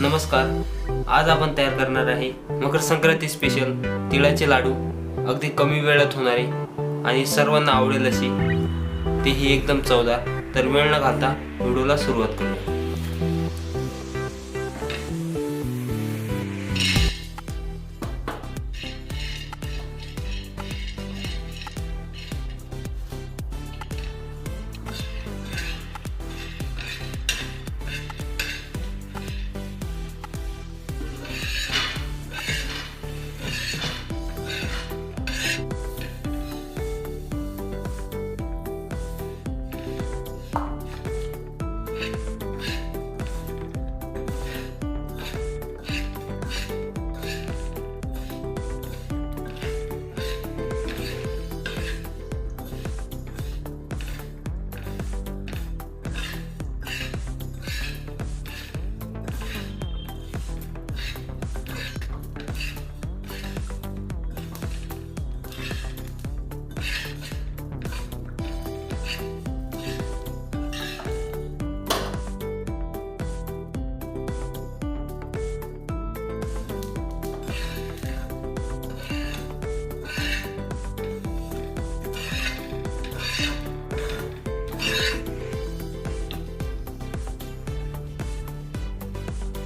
नमस्कार, आज आपण तयार करणार आहे मकर संक्रांती स्पेशल तिळाचे लाडू. अगदी कमी वेळात होणारे आणि सर्वांना आवडेल अशी, तेही एकदम चवदार. तर वेळ न घालता व्हिडिओला सुरुवात करूया.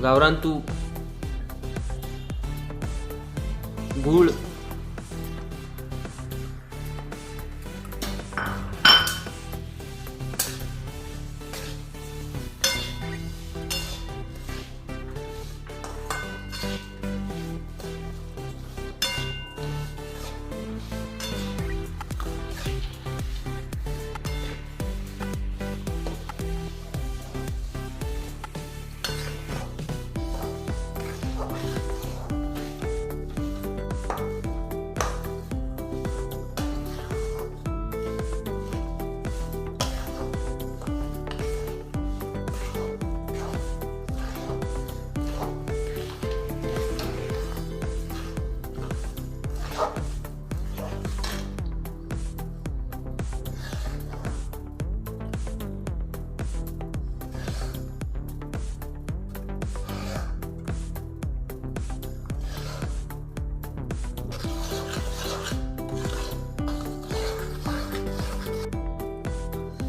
गावरान तूप, गूळ,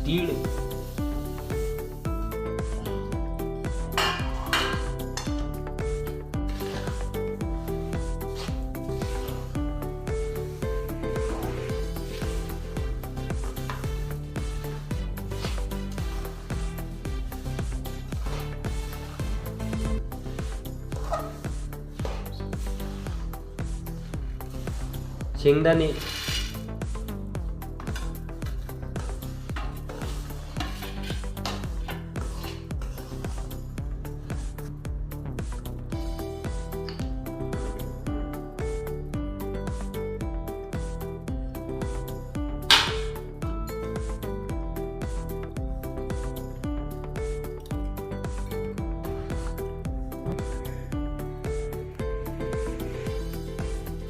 तीळ, शेंगदाणे,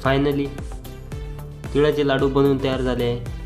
फायनली तिळाचे लाडू बनवून तयार झाले आहे.